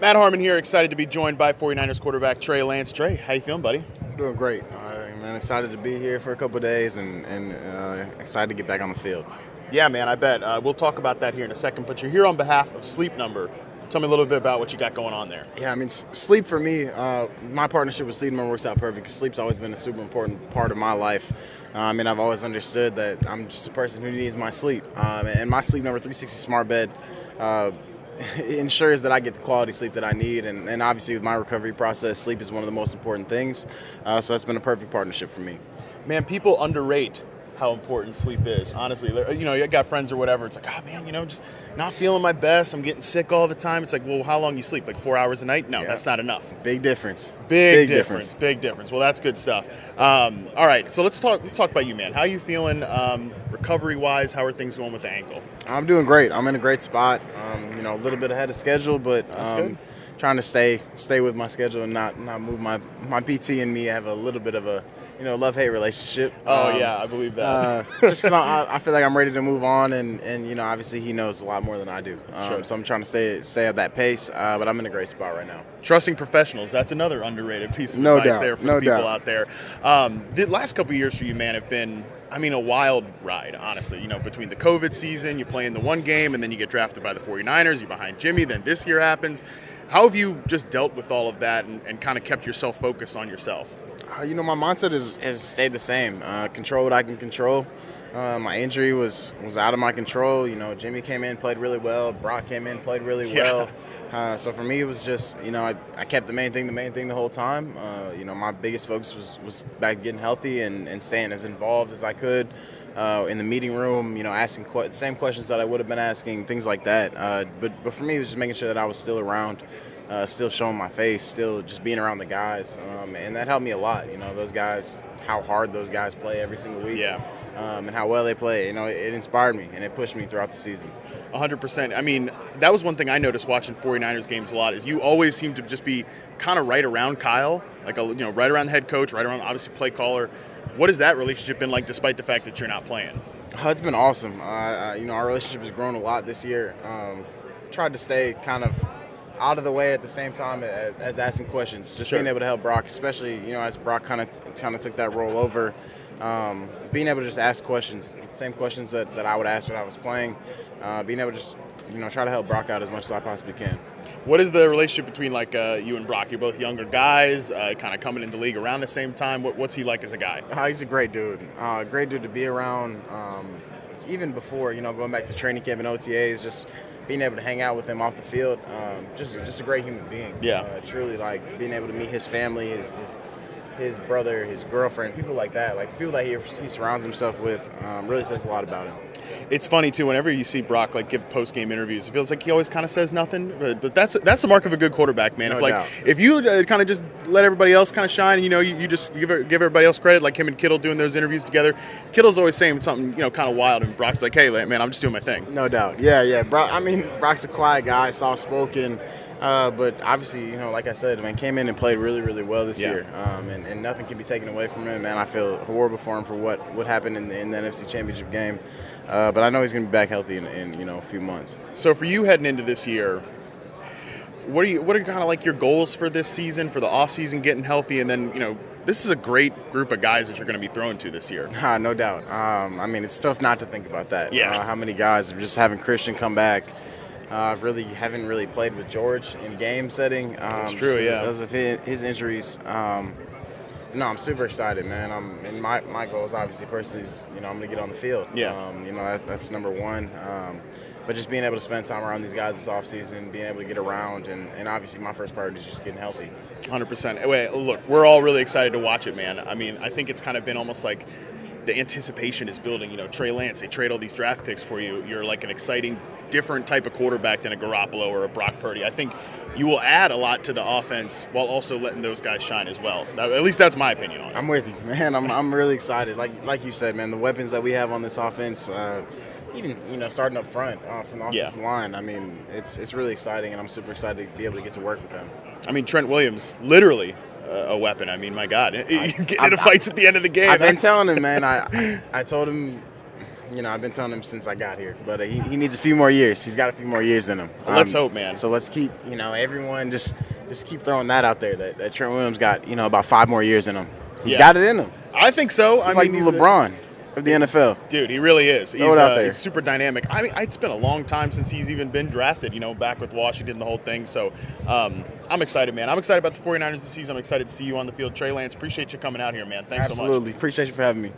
Matt Harmon here, excited to be joined by 49ers quarterback Trey Lance. Trey, how you feeling, buddy? Doing great. Man, excited to be here for a couple of days and excited to get back on the field. Yeah, man, I bet. We'll talk about that here in a second, but you're here on behalf of Sleep Number. Tell me a little bit about what you got going on there. Yeah, I mean, sleep for me, my partnership with Sleep Number works out perfect because sleep's always been a super important part of my life. And I've always understood that I'm just a person who needs my sleep. And my Sleep Number 360 smart bed ensures that I get the quality sleep that I need, and obviously with my recovery process, sleep is one of the most important things. So that's been a perfect partnership for me. Man, people underrate how important sleep is. Honestly, you got friends or whatever. It's like, oh man, just not feeling my best. I'm getting sick all the time. It's like, well, how long you sleep? Like 4 hours a night? No, That's not enough. Big difference. Big difference. Well, that's good stuff. All right, so let's talk about you, man. How are you feeling recovery wise? How are things going with the ankle? I'm doing great. I'm in a great spot. A little bit ahead of schedule, but trying to stay with my schedule and not move my PT and me have a little bit of a love-hate relationship. Yeah, I believe that. Just because I feel like I'm ready to move on, and obviously he knows a lot more than I do. Sure. So I'm trying to stay at that pace, but I'm in a great spot right now. Trusting professionals, that's another underrated piece of advice there for the people out there. The last couple of years for you, man, have been, a wild ride, honestly. Between the COVID season, you play in the one game, and then you get drafted by the 49ers, you're behind Jimmy, then this year happens. How have you just dealt with all of that and kind of kept yourself focused on yourself? My mindset has stayed the same. Control what I can control. My injury was out of my control. Jimmy came in, played really well. Brock came in, played really well. So for me, it was just, I kept the main thing the whole time. My biggest focus was back getting healthy and staying as involved as I could in the meeting room, asking the same questions that I would have been asking, things like that. But for me, it was just making sure that I was still around, still showing my face, still just being around the guys. And that helped me a lot. Those guys, how hard those guys play every single week. Yeah. And how well they play. It inspired me and it pushed me throughout the season. 100%. That was one thing I noticed watching 49ers games a lot is you always seem to just be kind of right around Kyle, like right around the head coach, right around obviously play caller. What has that relationship been like despite the fact that you're not playing? It's been awesome. Our relationship has grown a lot this year. Tried to stay kind of out of the way at the same time as asking questions, just being able to help Brock, especially as Brock kind of took that role over. Being able to just ask questions, the same questions that I would ask when I was playing, being able to just try to help Brock out as much as I possibly can. What is the relationship between you and Brock? You're both younger guys, kind of coming into the league around the same time. What's he like as a guy? He's a great dude. Great dude to be around. Even before going back to training camp and OTAs, just being able to hang out with him off the field, just a great human being. Yeah. Truly, like being able to meet his family, his brother, his girlfriend, people like that, like the people that he surrounds himself with, really says a lot about him. It's funny too. Whenever you see Brock give post-game interviews, it feels like he always kind of says nothing. But that's the mark of a good quarterback, man. No doubt. If you kind of just let everybody else kind of shine, you just give everybody else credit, like him and Kittle doing those interviews together. Kittle's always saying something kind of wild, and Brock's like, "Hey, man, I'm just doing my thing." No doubt. Yeah. Brock's a quiet guy, soft-spoken. But obviously, like I said, came in and played really, really well this year. And nothing can be taken away from him, man. I feel horrible for him for what happened in the NFC Championship game. But I know he's going to be back healthy in a few months. So for you heading into this year, what are kind of like your goals for this season, for the offseason, getting healthy, and then, this is a great group of guys that you're going to be throwing to this year. No doubt. It's tough not to think about that. Yeah. How many guys, just having Christian come back, haven't really played with George in game setting. That's true, yeah. Because of his injuries. I'm super excited, man. And my goal is obviously personally is, I'm going to get on the field. Yeah. That's number one. But just being able to spend time around these guys this offseason, being able to get around, and obviously my first priority is just getting healthy. 100%. Wait, look, we're all really excited to watch it, man. I think it's kind of been almost like the anticipation is building. Trey Lance, they trade all these draft picks for you. You're like an exciting, different type of quarterback than a Garoppolo or a Brock Purdy. I think you will add a lot to the offense while also letting those guys shine as well. At least that's my opinion on it. I'm with you, man. I'm really excited. Like you said, man, the weapons that we have on this offense, even starting up front from the offensive line, it's really exciting, and I'm super excited to be able to get to work with them. Trent Williams, literally a weapon. My God. Getting into fights at the end of the game. I've been telling him, man. I told him I've been telling him since I got here, but he needs a few more years. He's got a few more years in him. Well, let's hope, man. So let's keep, everyone just keep throwing that out there that Trent Williams got, about 5 more years in him. He's got it in him. I think so. He's like LeBron of the NFL. Dude, he really is. Throw it out there. He's super dynamic. I mean, it's been a long time since he's even been drafted, back with Washington, the whole thing. So I'm excited, man. I'm excited about the 49ers this season. I'm excited to see you on the field. Trey Lance, appreciate you coming out here, man. Thanks so much. Absolutely. Appreciate you for having me.